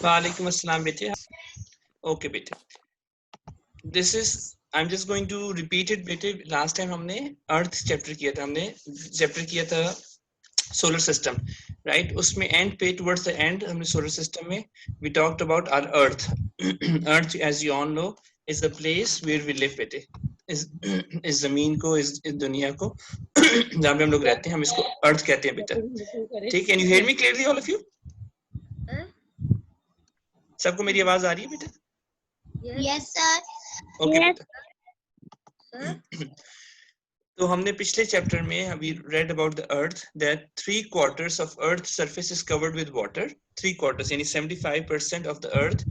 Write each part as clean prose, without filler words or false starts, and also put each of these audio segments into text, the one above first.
वालेकुम अस्सलाम बेटे. Okay बेटे. This is I'm just going to repeat it बेटे. Last time हमने Earth chapter किया था, हमने chapter किया था solar system, right? उसमें end पे towards the end हमने solar system में we talked about our Earth. Earth, as you all know, is the place where we live बेटे. इस जमीन को, इस दुनिया को जहाँ पे हम लोग रहते हैं, हम इसको अर्थ कहते हैं बेटा. ठीक? Can you hear me clearly, all of you? सबको मेरी आवाज आ रही है बेटा? Yes, sir. Okay Yes. बेटा. तो हमने पिछले चैप्टर में we read about the earth that 3/4 of earth's surface is covered with water. 3/4 यानी 75% of the earth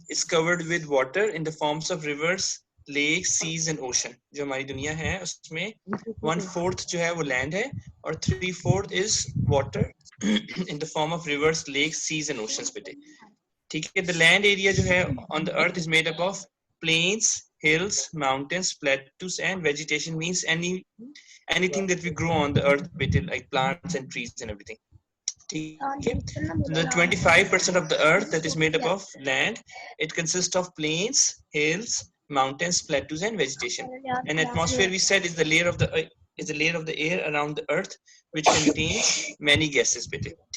is covered with water in the forms of rivers, lakes, seas and ocean. जो हमारी दुनिया है उसमें 1/4 जो है वो land है और 3/4 is water in the form of rivers, lakes, seas and oceans बेटे. ठीक है. The land area जो है on the earth is made up of plains, hills, mountains, plateaus and vegetation means anything that we grow on the earth, like plants and trees and everything. Okay. The 25% of the earth that is made up of land, it consists of plains, hills, mountains, plateaus and vegetation. And atmosphere, we said, is the layer of the air around the earth which contains many gases.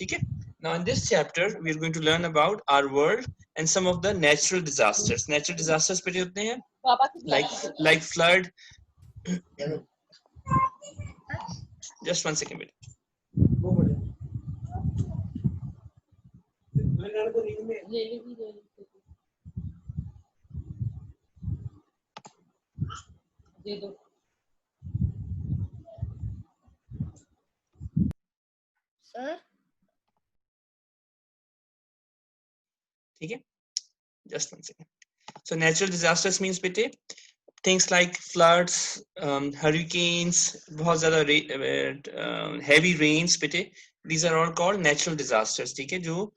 Okay. Now in this chapter we are going to learn about our world and some of the natural disasters. Natural disasters like flood. Just 1 second. Sir. ठीक है. Just 1 second. So natural disasters means बेटे things like floods, hurricanes, बहुत ज़्यादा heavy rains बेटे, these are all called natural disasters. ठीक है. जो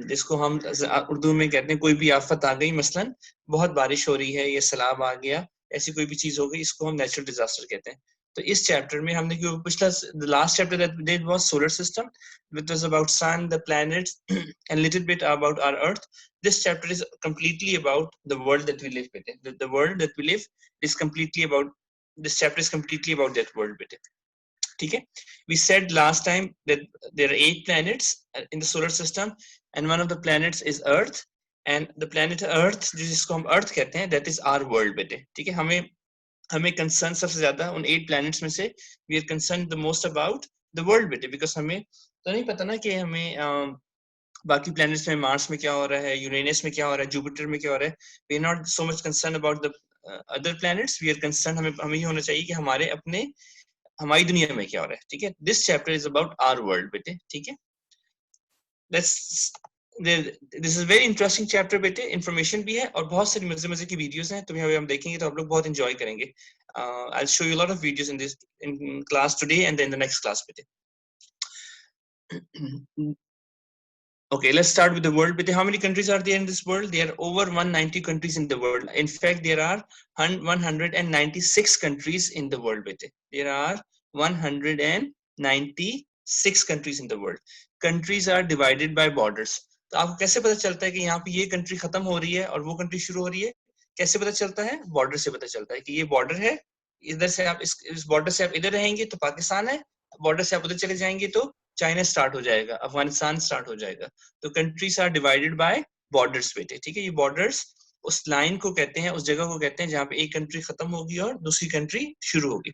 जिसको हम उर्दू में कहते हैं कोई भी आफत आ गई, मसलन बहुत बारिश हो रही है, ये सैलाब आ गया, ऐसी कोई भी चीज हो गई, इसको हम नेचुरल डिजास्टर कहते हैं. तो इस चैप्टर में हमने जो पिछला the last chapter that we did was solar system, which was about sun, the planets and little bit about our earth. This chapter is completely about the world that we live with. The world that we live is completely about, this chapter is completely about that world bit. ठीक है. We said last time that there are 8 planets in the solar system and one of the planets is earth, and the planet earth जिसको हम earth कहते हैं, that is our world बेटे. ठीक है. हमें कंसर्न सबसे ज्यादा उन 8 प्लैनेट्स में से we are concern the most about the world बेटे, बिकॉज हमें तो नहीं पता ना कि हमें बाकी प्लैनेट्स में मार्स में क्या हो रहा है, यूरेनस में क्या हो रहा है, जुपिटर में क्या हो रहा है. We are not so much concern about the other planets. We are concern, हमें ये होना चाहिए कि हमारी दुनिया में क्या हो रहा है. ठीक है. This chapter is about our world बेटे. ठीक है. Let's this is very interesting chapter बेटे. इंफॉर्मेशन भी है और बहुत सारी मजे की वीडियोस हैं, तो अभी हम देखेंगे तो आप लोग बहुत एंजॉय करेंगे. I'll show you a lot of videos in class today and then the next class bete. Okay, let's start with the world bete. How many countries are there in this world? There are over 190 countries in the world. In fact, there are 196 countries in the world bete. There are 196 countries in the world. Countries are divided by borders. तो आपको कैसे पता चलता है कि यहाँ पे ये कंट्री खत्म हो रही है और वो कंट्री शुरू हो रही है? कैसे पता चलता है? बॉर्डर से पता चलता है कि ये बॉर्डर है, इधर से आप इस बॉर्डर से आप इधर रहेंगे तो पाकिस्तान है, बॉर्डर से आप उधर चले जाएंगे तो चाइना स्टार्ट हो जाएगा, अफगानिस्तान स्टार्ट हो जाएगा. तो countries are divided by borders बेटे. ठीक है. ये बॉर्डर्स उस लाइन को कहते हैं, उस जगह को कहते हैं जहां पे एक कंट्री खत्म होगी और दूसरी कंट्री शुरू होगी.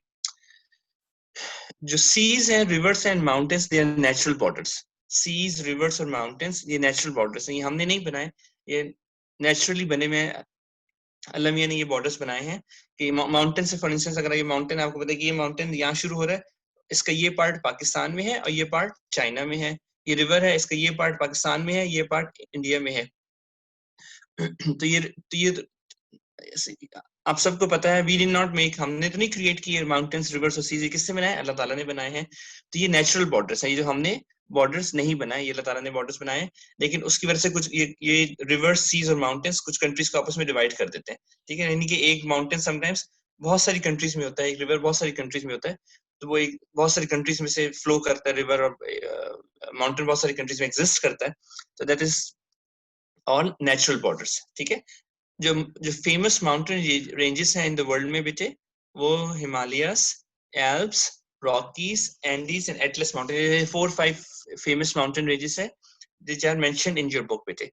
जो seas and rivers and mountains, they are natural borders. Seas, rivers और माउंटेन्स ये नेचुरल बॉर्डर्स हैं. ये हमने नहीं बनाए, ये नेचुरली बने हुए हैं. अल्लाह मियां ने ये बॉर्डर्स बनाए हैं कि माउंटेन से, फॉर इंस्टेंस अगर ये माउंटेन आपको पता है कि ये माउंटेन यहाँ शुरू हो रहा है, इसका ये पार्ट पाकिस्तान में है और ये पार्ट चाइना में है. ये रिवर है, इसका ये पार्ट पाकिस्तान में है, ये पार्ट इंडिया में है. तो ये आप सबको पता है, वी डिड नॉट मेक, हमने तो नहीं क्रिएट किए माउंटेन्स, रिवर्स और सीज. किससे बनाए? अल्लाह ताला ने बनाए हैं. तो ये नेचुरल बॉर्डर्स है. ये जो हमने बॉर्डर्स नहीं बनाए, ये अल्लाह ताला ने बॉर्डर्स बनाए. लेकिन उसकी वजह से कुछ ये रिवर्स, सीज और माउंटेन्स कुछ कंट्रीज को आपस में डिवाइड कर देते हैं. ठीक है. यानी कि एक माउंटेन समटाइम्स बहुत सारी कंट्रीज में होता है, एक रिवर बहुत सारी कंट्रीज में होता है. तो वो एक बहुत सारी कंट्रीज में से फ्लो करता है रिवर, और माउंटेन बहुत सारी कंट्रीज में एग्जिस्ट करता है. तो दैट इज और नेचुरल बॉर्डर्स। ठीक है, जो जो फेमस माउंटेन रेंजेस हैं इन द वर्ल्ड में बेटे, वो Himalayas, Alps, Rockies, Andes and Atlas mountain, 4-5 famous mountain ranges hai which are mentioned in your book bete.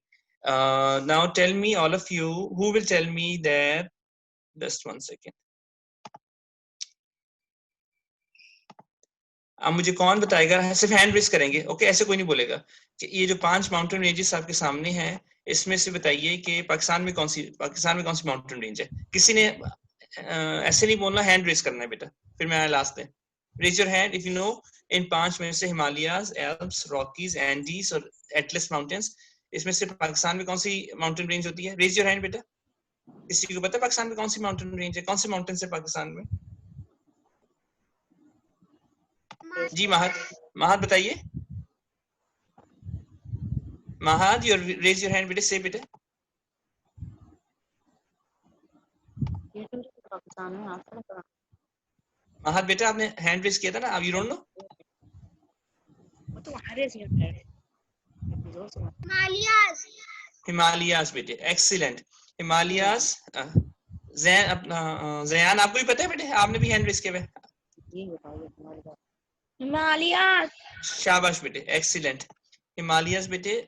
Now tell me, all of you, who will tell me that, just one second, अब मुझे कौन बताएगा, सिर्फ hand raise करेंगे, okay, ऐसे कोई नहीं बोलेगा कि ये जो 5 माउंटेन रेंजेस आपके सामने हैं इसमें से बताइए कि पाकिस्तान में कौन सी माउंटेन रेंज है। किसी ने ऐसे नहीं बोलना, हैंड रेज करना है बेटा, फिर मैं लास्ट में। Raise your hand if you know in 5 में से हिमालयाज, एल्प्स, रॉकीज, एंडीज और एटलस माउंटेन्स, इसमें से पाकिस्तान में कौन सी माउंटेन रेंज होती है? रेज योर हैंड बेटा। किसी को पता है पाकिस्तान में कौन सी माउंटेन रेंज है, कौन से माउंटेन्स है पाकिस्तान में? जी महद बताइए। महद, you raise your hand बेटे, say बेटे। महद बेटा, आपने हैंड रेज किया था ना, अब यू डोंट नो? हिमालयास बेटे, एक्सीलेंट। हिमालयास। जयान आपको भी पता है बेटे, आपने भी हैंड रेज किया है? हिमालयास। शाबाश बेटे, एक्सीलेंट। हिमालयास बेटे,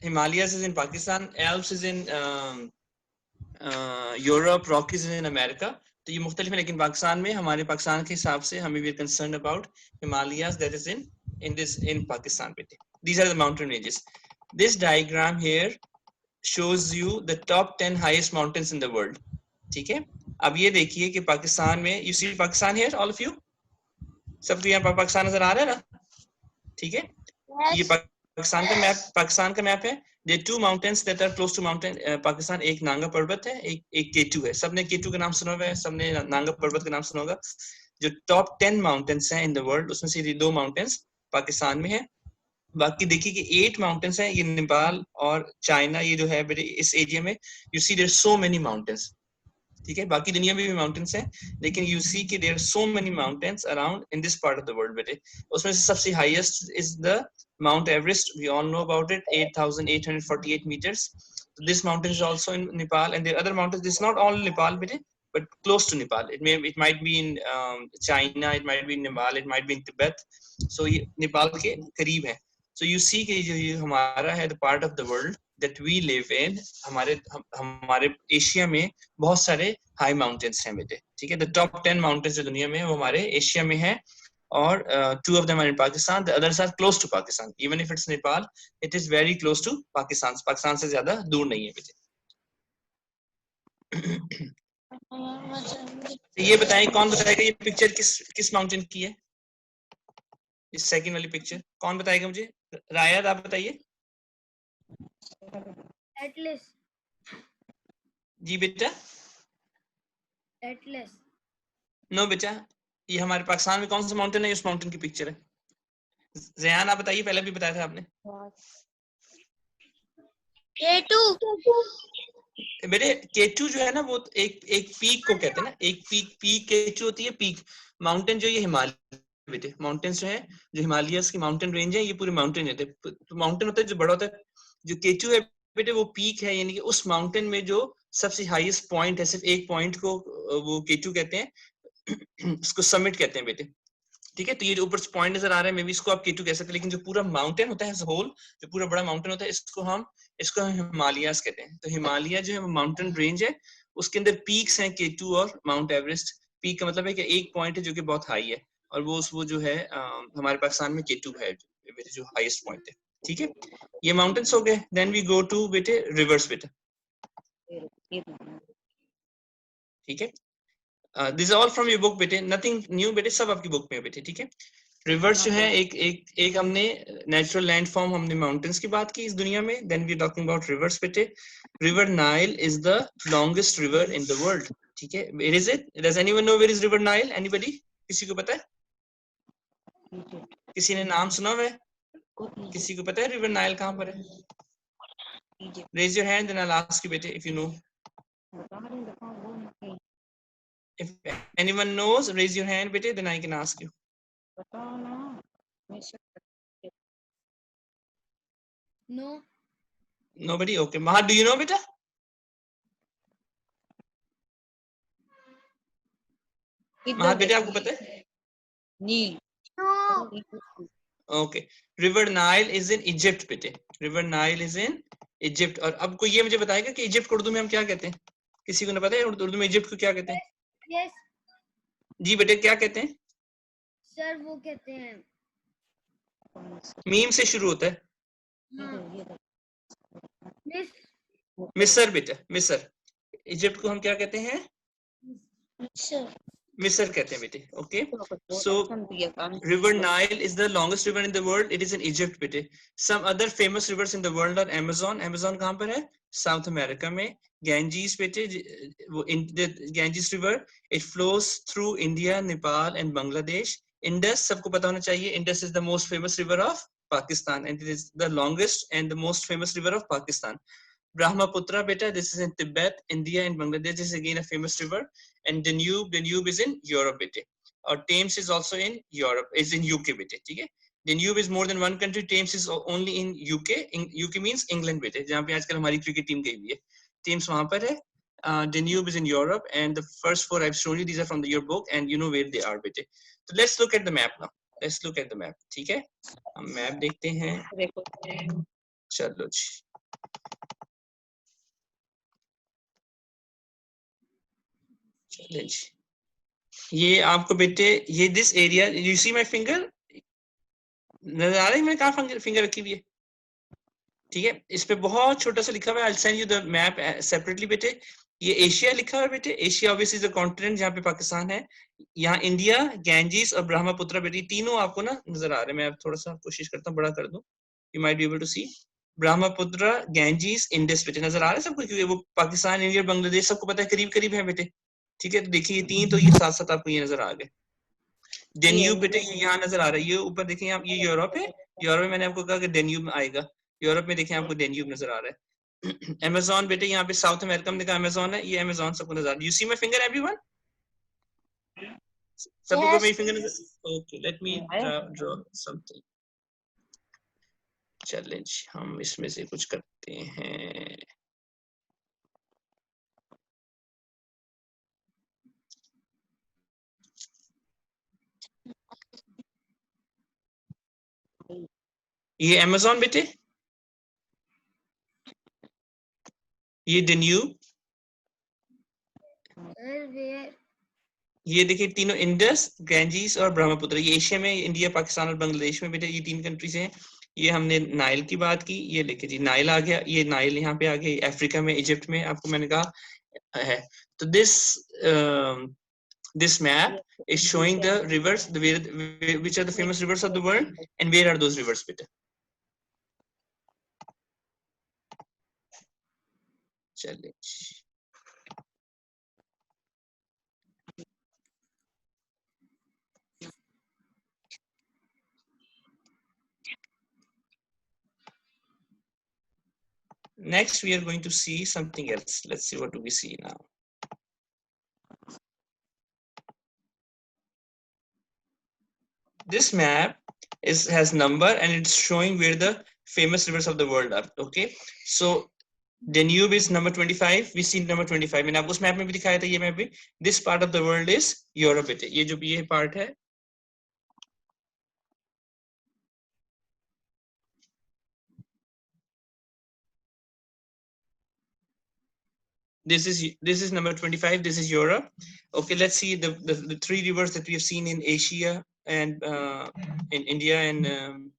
Himalayas is in Pakistan, Alps is in Europe, Rockies is in America. तो ये मुख्तलिफ है, लेकिन पाकिस्तान में, हमारे पाकिस्तान के हिसाब से हमें भी concern about Himalayas that is in Pakistan बेटे. These are the mountain ranges. This diagram here shows you the top 10 highest mountains in the world. ठीक है, अब ये देखिए कि पाकिस्तान में, you see Pakistan here, all of you, सबको यहाँ पाकिस्तान नजर आ रहा है ना? ठीक है, ये पाकिस्तान का मैप है। There are 2 mountains that are close to mountain Pakistan, एक नांगा पर्वत है, एक केटू है। सबने केटू का नाम सुना हुआ है, सबने नांगा पर्वत का नाम सुना होगा। जो टॉप 10 माउंटेन्स हैं इन द वर्ल्ड, उसमें से 2 माउंटेन्स पाकिस्तान में है। बाकी देखिए कि 8 माउंटेन्स हैं, ये नेपाल और चाइना, ये जो है इस एरिया में, you see there so many mountains. ठीक है, बाकी दुनिया में भी माउंटेन्स हैं, लेकिन यू सी कि there so many mountains around in this part of the world बेटे। उसमें से सबसे highest is the Mount Everest. We all know about it, 8,848 meters. This mountain is also in Nepal, and there are other mountains. This is not all Nepal, but close to Nepal. It might be in China, it might be in Nepal, it might be in Tibet. So ये नेपाल के करीब है। So you see कि जो ये हमारा है, the part of the world that we live in, हमारे एशिया में बहुत सारे हाई माउंटेन्स हैं बेटे। ठीक है, the top 10 mountains जो दुनिया में है, वो हमारे एशिया में है। और 2 of them are in Pakistan, the others are close to Pakistan. Even if it's Nepal, it is very close to Pakistan. Pakistan से ज्यादा दूर नहीं है बेटे। तो ये बताएं, कौन बताएगा ये पिक्चर किस माउंटेन की है? इस सेकंड वाली पिक्चर कौन बताएगा मुझे? रायद, आप बताइए। एटलस। जी बेटा। एटलस। नो बेटा, ये हमारे पाकिस्तान में कौन सा माउंटेन है, उस माउंटेन की पिक्चर है। जयान आप बताइए, पहले भी बताया था आपने। केटू। बेटे केटू जो है ना, वो एक पीक को कहते हैं ना, एक पीक केटू होती है, पीक माउंटेन जो ये हिमालय बेटे, माउंटेन्स जो है, जो हिमालयस की माउंटेन रेंज है, ये पूरे माउंटेन होते हैं। तो माउंटेन होता है जो बड़ा होता है, जो केटू है बेटे वो पीक है, यानी कि उस माउंटेन में जो सबसे हाईएस्ट पॉइंट है, सिर्फ एक पॉइंट को वो केटू कहते हैं, उसको समिट कहते हैं बेटे। ठीक है, तो ये जो ऊपर पॉइंट नजर आ रहा है, मे बी इसको आप केटू कह सकते हैं, लेकिन जो पूरा माउंटेन होता है एज होल, जो पूरा बड़ा माउंटेन होता है, इसको हम हिमालयास कहते हैं। तो हिमालय जो है वो माउंटेन रेंज है, उसके अंदर पीक्स हैं केटू और माउंट एवरेस्ट। पीक का मतलब है कि एक पॉइंट है जो कि बहुत हाई है, और वो जो है हमारे पाकिस्तान में केटू है जो हाईएस्ट पॉइंट है। ठीक है, ये माउंटेन्स हो गए। देन वी गो टू बेटे रिवर्स बेटे। ठीक है, this all from your book बेटे, नथिंग न्यू बेटे, सब आपकी बुक में बेटे। ठीक है, रिवर्स जो है, एक हमने नेचुरल लैंड फॉर्म, हमने माउंटेन्स की बात की इस दुनिया में। Then we talking about rivers बेटे। River Nile is the longest river in the world. ठीक है, where is it? Does anyone know where is river Nile? Anybody? किसी को पता है? किसी ने नाम सुना हुआ है? किसी को पता है रिवर नाइल कहाँ पर है? Raise your hand, then I will ask you बेटे if you know. If anyone knows, raise your hand बेटे, then I can ask you. No. Nobody? Okay. Mahat, do you know beta? Mahat बेटे आपको पता है? नील। No. Okay. River Nile is in Egypt बेटे. River Nile is in Egypt. और अब कोई ये मुझे बताएगा कि इजिप्ट को उर्दू में हम क्या कहते हैं? किसी को ना पता है उर्दू में इजिप्ट को क्या कहते हैं? Yes. जी बेटे क्या कहते हैं? सर वो कहते हैं मीम से शुरू होता है. हाँ मिस मिस्र बेटा, मिस्र. इजिप्ट को हम क्या कहते हैं? मिस्र कहते हैं बेटे. Okay. So River Nile is the longest river in the world. It is in Egypt बेटे. Some other famous rivers in the world are Amazon. Amazon कहाँ पर है? South America में. Ganges बेटे, वो the Ganges river, it flows through India, Nepal and Bangladesh. Indus सबको पता होना चाहिए. Indus is the most famous river of Pakistan and it is the longest and the most famous river of Pakistan. Brahmaputra beta, this is in Tibet, India and Bangladesh. This is again a famous river. And Danube is in Europe beta. Or Thames is also in Europe, is in UK beta. Okay? Danube is more than one country. Thames is only in UK. UK means England beta. जहाँ पे आजकल हमारी cricket team गई हुई है. Thames वहाँ पर है. Danube is in Europe, and the first four I've shown you, these are from your book, and you know where they are beta. So let's look at the map now. Let's look at the map. ठीक है? हम map देखते हैं. चलो जी. Challenge. ये आपको बेटे, ये this area, you see my finger, नजर आ रहा है मैंने कहाँ फिंगर रखी हुई है? ठीक है, इस पे बहुत छोटा सा लिखा हुआ है. I will send you the map separately बेटे. ये एशिया लिखा हुआ है बेटे. Asia obviously is the continent जहाँ पे पाकिस्तान है. यहाँ इंडिया, गैंजीज और ब्रह्मपुत्र बेटे, तीनों आपको ना नजर आ रहे हैं. मैं अब थोड़ा सा कोशिश करता हूँ बड़ा कर दूं. You might be able to see. Brahmaputra, Ganges, Indus बेटे नजर आ रहा है सबको, क्योंकि वो पाकिस्तान, इंडिया, बांग्लादेश सबको पता है करीब करीब है बेटे. ठीक है, तो देखिए ये तीन तो ये साथ साथ आपको ये नजर आ गए. डेन्यूब बेटे ये यहाँ नजर आ रहा है. ये ऊपर देखें आप, ये यूरोप है. यूरोप में मैंने आपको कहा कि डेन्यूब आएगा. यूरोप में देखें आपको डेन्यूब नजर आ रहा है. अमेज़न बेटे यहाँ पे साउथ अमेरिका में देखा अमेज़न है. ये अमेज़न सबको नजर आ रहा है. You see my finger everyone? सबको Yes. मेरी फिंगर नजर? Okay, let me draw something. Challenge हम इसमें से कुछ करते हैं. ये अमेज़न बेटे, ये डेन्यूब, Sir where ये देखिए तीनों इंडस, गैंजीज और ब्रह्मपुत्र. ये एशिया में, इंडिया, पाकिस्तान और बांग्लादेश में बेटे ये तीन कंट्रीज हैं. ये हमने नाइल की बात की. ये देखिए जी नाइल आ गया. ये नाइल यहाँ पे आ गया. अफ्रीका में, इजिप्ट में आपको मैंने कहा है. तो this map is showing the rivers, which are the famous rivers of the world, and where are those rivers बेटा. Challenge. Next, we are going to see something else. Let's see, what do we see now? This map has number and it's showing where the famous rivers of the world are. Okay, so Danube is number 25. We see number 25. मैंने आपको उस map में भी दिखाया था. ये map भी. This part of the world is Europe. ये जो ये part है, this is number 25. This is Europe. Okay, let's see the three rivers that we have seen in Asia and in India and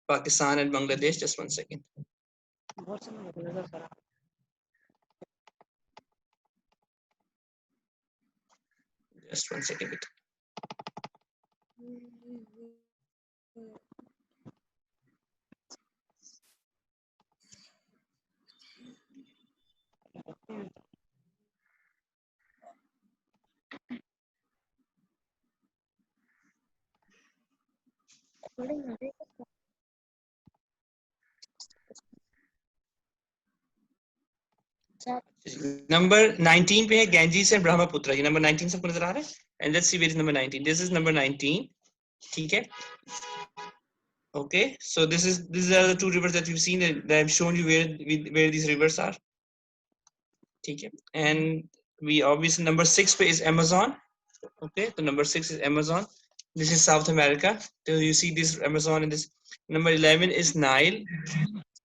Pakistan and Bangladesh. Just one second. Just one second. Number 19 पे है गैंजीस and Brahmaputra. ये number 19 सबको नजर आ रहा है. And let's see where is number 19. This is number 19. ठीक है, Okay, so these are the two rivers that we've seen, that I've shown you where these rivers are. Okay, and we obviously number 6 is Amazon. Okay, so number 6 is Amazon. This is South America. So you see this Amazon in this. Number 11 is Nile.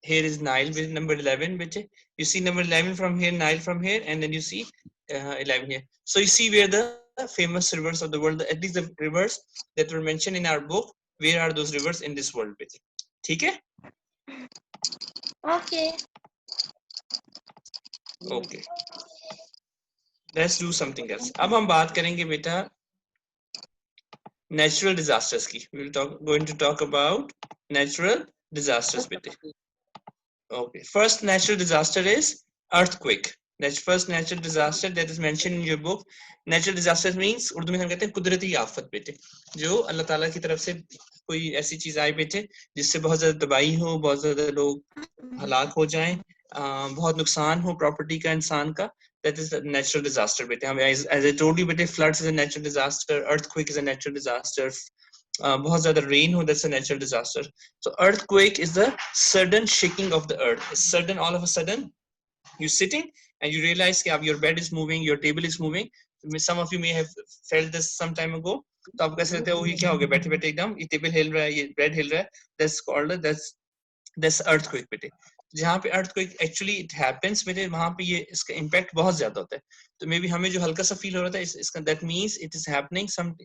Here is Nile with number 11. Which you see number 11 from here, Nile from here, and then you see 11 here. So you see where the famous rivers of the world, at least the rivers that were mentioned in our book, where are those rivers in this world? Okay. Okay. Okay. Let's do something else. अब हम बात करेंगे बेटा natural disasters की. We will going to talk about natural disasters बेटे. Okay. First natural disaster is earthquake. That's first natural disaster that is mentioned in your book. Natural disaster means Urdu में हम कहते हैं कुदरती आफत बेटे, जो अल्लाह ताला की तरफ से कोई ऐसी चीज आए बेटे जिससे बहुत ज्यादा तबाही हो, बहुत ज्यादा लोग हलाक हो जाएं, बहुत नुकसान हो प्रॉपर्टी का, इंसान का. That is a natural disaster बेटे. हम as I told you बेटे, floods is a natural disaster, earthquake is a natural disaster, बहुत ज्यादा rain हो, that's a natural disaster. So earthquake is the sudden shaking of the earth. It's sudden, all of a sudden you're sitting and you realize that your bed is moving, your table is moving. Some of you may have felt this some time ago. तो आप कैसे रहते हो, ये क्या हो गया, बैठे बैठे एकदम ये टेबल हिल रहा है, ये बेड हिल रहा है. That's called that's earthquake बेटे. जहाँ पे earthquake actually it happens बेटे, वहाँ पे ये इसका impact बहुत ज्यादा होता है. तो मे बी हमें जो हल्का सा फील हो रहा था इसका that means it is happening some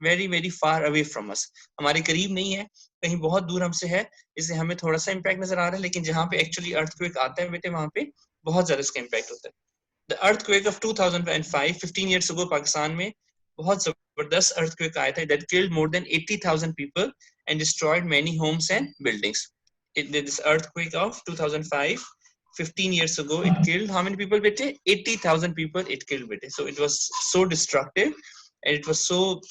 very very far away from us. हमारे करीब नहीं है, कहीं बहुत दूर हमसे है, इससे हमें थोड़ा सा impact नजर आ रहा है, लेकिन जहाँ पे actually earthquake आता है बेटे, वहाँ पे बहुत ज्यादा इसका impact होता है. The earthquake of 2005, 15 years ago, Pakistan में बहुत जबरदस्त earthquake आया था that killed more than 80,000 people and destroyed many homes and buildings. This earthquake of 2005, 15 years ago, it killed how many people bete? 80,000 people it killed bete. So it was so destructive and it was so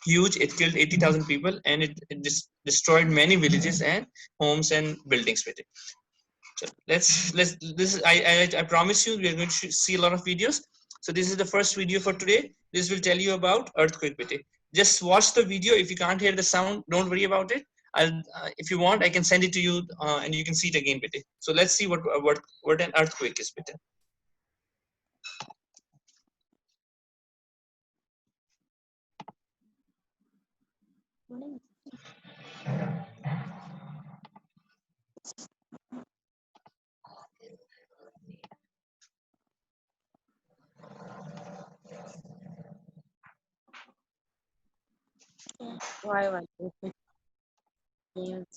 huge, it killed 80,000 people and it destroyed many villages and homes and buildings bete. So let's this is I promise you we are going to see a lot of videos. So this is the first video for today. This will tell you about earthquake bete. Just watch the video. If you can't hear the sound, don't worry about it. I'll if you want I can send it to you and you can see it again bete. So let's see what an earthquake is bete. Why? Yes.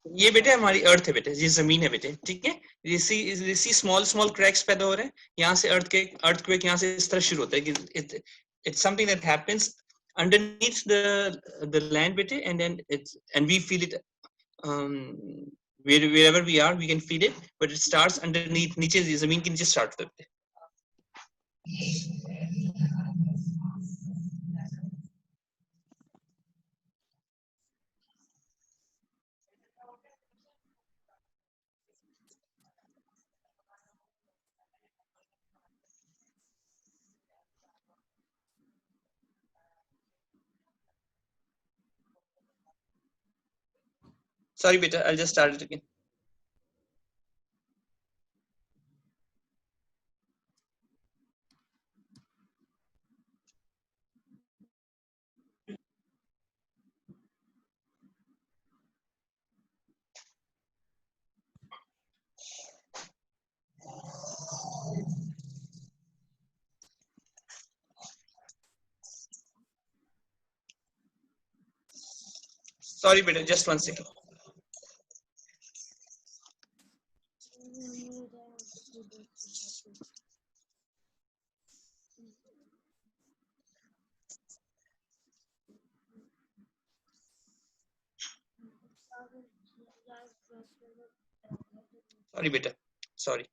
ये बेटे हमारी अर्थ है बेटे, ये जमीन है बेटे, ठीक है. ये सी स्मॉल स्मॉल क्रैक्स पैदा हो रहे हैं, यहाँ से अर्थक्वेक यहाँ से इस तरह शुरू होता है कि it's something that happens underneath the land bete, and then and we feel it wherever we are we can feel it, but it starts underneath, नीचे जमीन के नीचे start होता है. Sorry beta, I'll just start it again. Sorry beta, just 1 second. Sorry beta, sorry.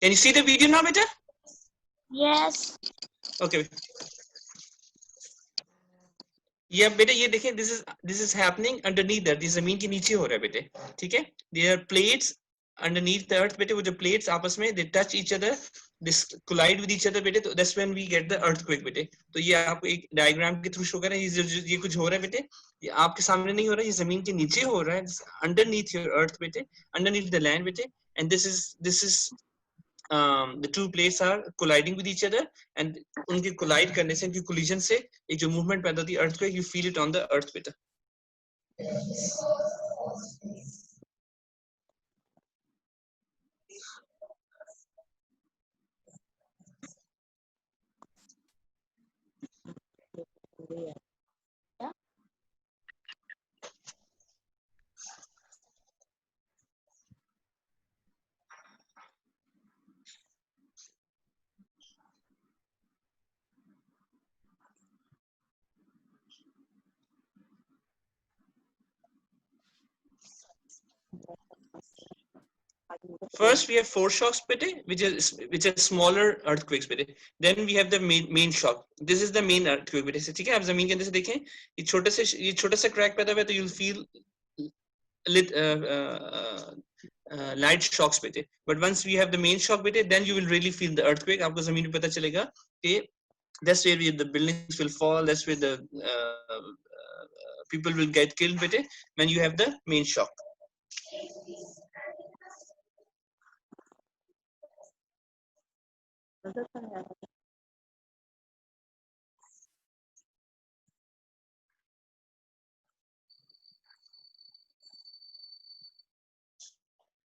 Can you see the video now, beta? Yes. Okay. ये बेटे ये देखें, this is happening underneath that, this जमीन के नीचे हो रहा है बेटे, ठीक है? There are plates underneath the earth बेटे, वो जो plates आपस में they touch each other, this collide with each other बेटे, तो that's when we get the earthquake बेटे. तो ये आपको एक डायग्राम के थ्रू शो कर रहा है, ये कुछ हो रहा है बेटे, ये आपके सामने नहीं हो रहा है, ये जमीन के नीचे हो रहा है, underneath your earth बेटे, underneath the land बेटे, and this is the two plates are colliding with each other, and उनके collide करने से, उनकी collision से एक जो movement पैदा होती है earthquake, you feel it on the earth बेटा. First, we have foreshocks, which are smaller earthquakes. Then we have the main shock. This is the main earthquake. ठीक है, आप जमीन के अंदर से देखें, ये छोटा सा crack पैदा हुआ है, तो you'll feel light shocks. But once we have the main shock, then you will really feel the earthquake. आपको जमीन पे पता चलेगा कि that's where the buildings will fall. That's where the people will get killed. When you have the main shock.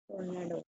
Tornado.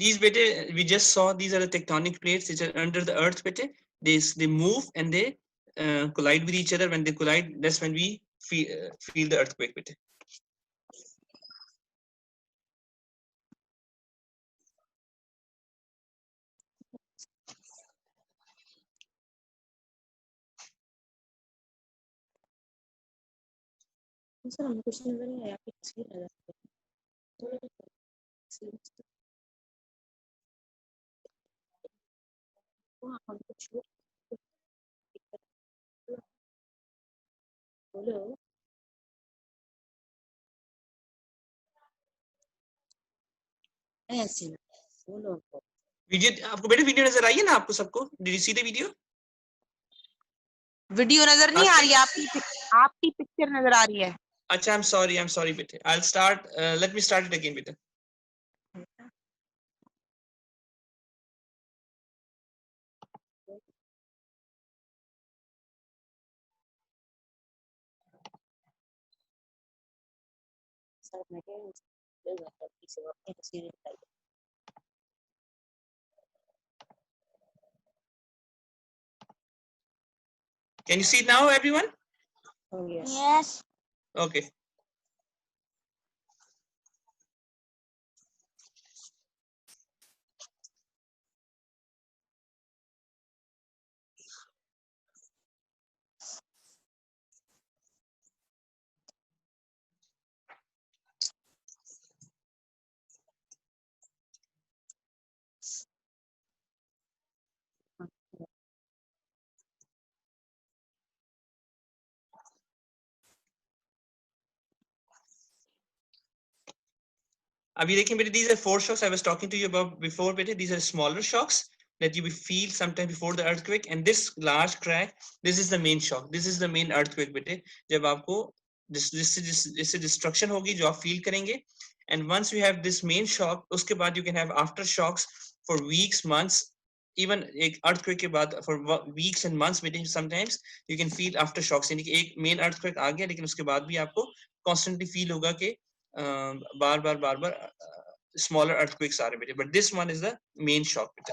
These we just saw, these are the tectonic plates which are under the earth. They move and they collide with each other. When they collide, that's when we feel the earthquake. Sir हमको कुछ नजर नहीं आया, आपकी तस्वीर नजर आ रही है। हम कुछ बोलो ऐसे बोलो हमको। वीडियो आपको बेटे वीडियो नजर आई है ना आपको सबको? Did you see the video? Video नजर नहीं आ रही है, आपकी पिक्चर नजर आ रही है। अच्छा, I'm sorry बेटे. I'll start. Let me start it again बेटे. सर मैं अपनी तस्वीरें दिखाई। Can you see it now, everyone? Oh yes. Yes. Okay. अभी देखिए बेटे, these are four shocks I was talking to you about before बेटे. These are smaller shocks that you will feel sometime before the earthquake, and this large crack, this is the main shock. This is the main earthquake बेटे. जब आपको जिससे destruction होगी, जो आप feel करेंगे, and once you have this main shock, उसके बाद you can have aftershocks for weeks, months, even एक earthquake के बाद for weeks and months बेटे sometimes you can feel aftershocks, यानी कि एक main earthquake आ गया लेकिन उसके बाद भी आपको constantly feel होगा कि बार बार smaller earthquakes आ रहे बेटे, but this one is the main shock बेटे.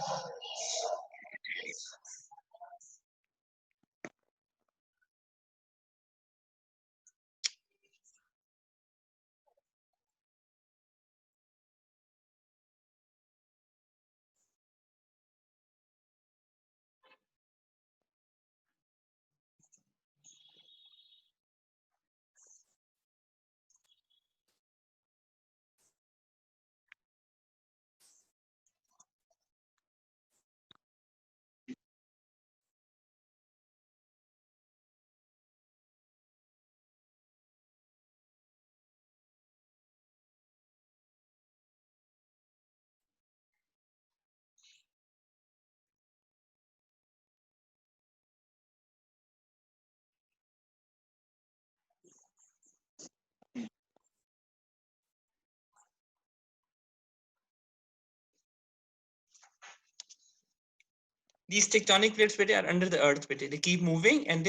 These tectonic plates बेटे are under the earth बेटे, they keep moving and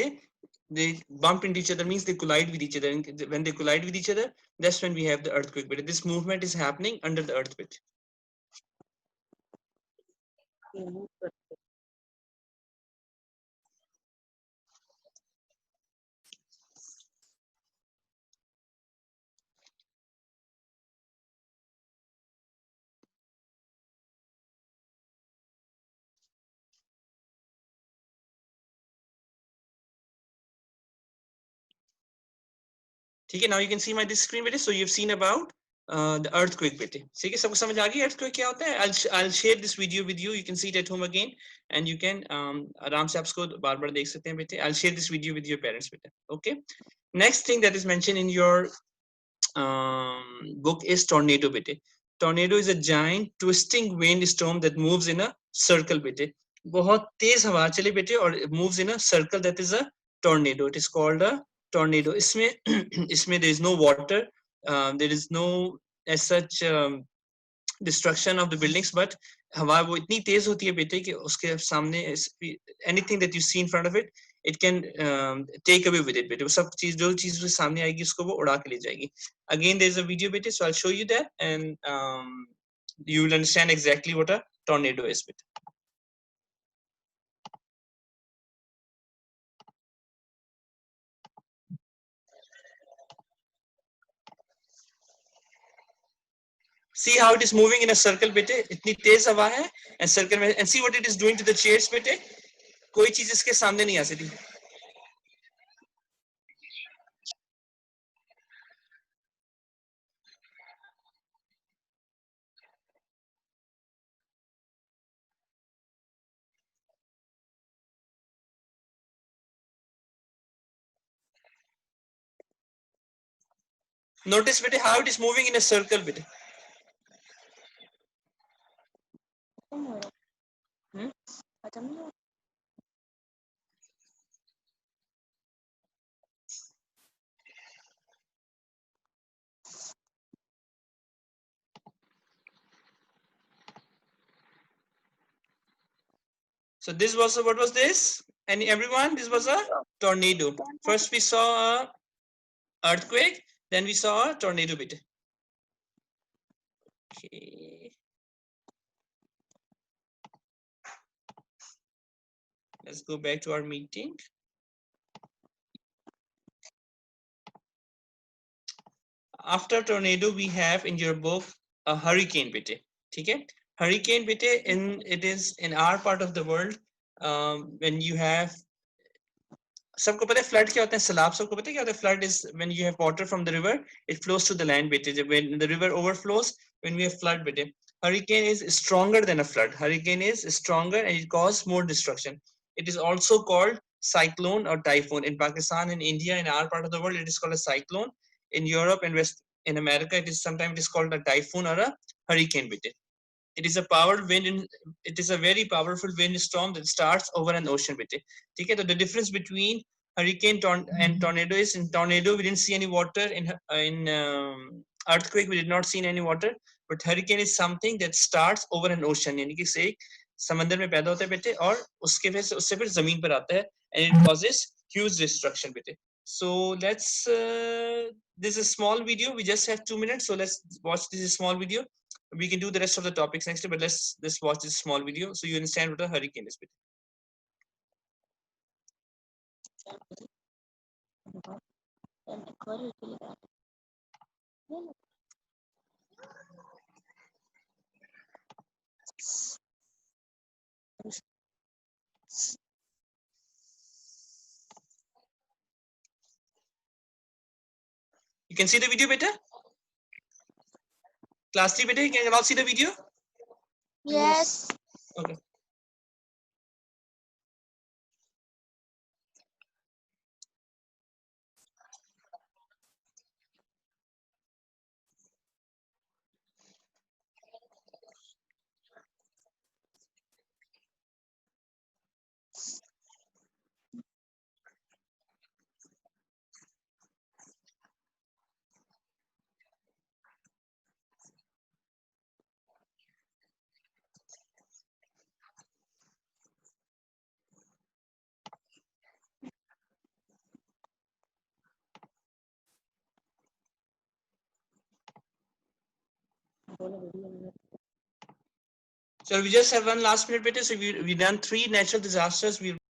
they bump into each other, means they collide with each other, and when they collide with each other, that's when we have the earthquake बेटे. This movement is happening under the earth बेटे. ये move करते हैं. ठीक है, now you can see my this screen बेटे. So you've seen about the earthquake बेटे. ठीक है, सबको समझ आ गई earthquake क्या होता है? I'll share this video with you. You can see it at home again, and you can आराम से आप इसको बार-बार देख सकते हैं बेटे. I'll share this video with your parents बेटे. Okay. Next thing that is mentioned in your book is tornado बेटे. Tornado is a giant twisting windstorm that moves in a circle बेटे. बहुत तेज हवा चले बेटे और moves in a circle, that is a tornado. It is called a tornado. इसमें there is no water, there is no as such destruction of the buildings, but हवा वो इतनी तेज होती है बेटे कि उसके सामने anything that you see in front of it, it can take away with it बेटे. वो सब चीज जो चीज उसके सामने आएगी उसको वो उड़ा के ले जाएगी. Again there is a video बेटे, so I'll show you that, and you will understand exactly what a tornado is बेटे. See how it is moving in a circle बेटे, इतनी तेज हवा है and circle में, and see what it is doing to the chairs बेटे. कोई चीज इसके सामने नहीं आ सकती. Notice बेटे how it is moving in a circle बेटे. खत्म हो रहा. खत्म नहीं हो रहा. So this was what was this? And everyone, this was a tornado. First we saw a earthquake, then we saw a tornado bit. Okay. Let's go back to our meeting. After tornado, we have in your book a hurricane bit. Okay? Hurricane bit it is in our part of the world, when you have, सबको पता है flood क्या होता है, सैलाब सबको पता है क्या होता है. Flood is when you have water from the river, it flows to the land बेटे. When the river overflows, when we have flood बेटे. Hurricane is stronger than a flood. Hurricane is stronger and it cause more destruction. It is also called cyclone or typhoon. In Pakistan, in India, in our part of the world, it is called a cyclone. In Europe and West in America, it is sometimes it is called a typhoon or a hurricane bete. It is a powered wind in, it is a very powerful windstorm that starts over an ocean bete. Okay, so the difference between hurricane and tornado is, in tornado we didn't see any water, in earthquake we did not see any water, but hurricane is something that starts over an ocean. यानी कि से समंदर में पैदा होता है बेटे, और उसके फिर उससे फिर जमीन पर आता है, and it causes huge destruction बेटे. So let's this is a small video, we just have 2 minutes, so let's watch this small video. We can do the rest of the topics next, but let's watch this small video so you understand what a hurricane is बेटे. You can see the video better? Class 3 better, can you all see the video? Yes. Okay. So we just have one last minute better, so we done 3 natural disasters. We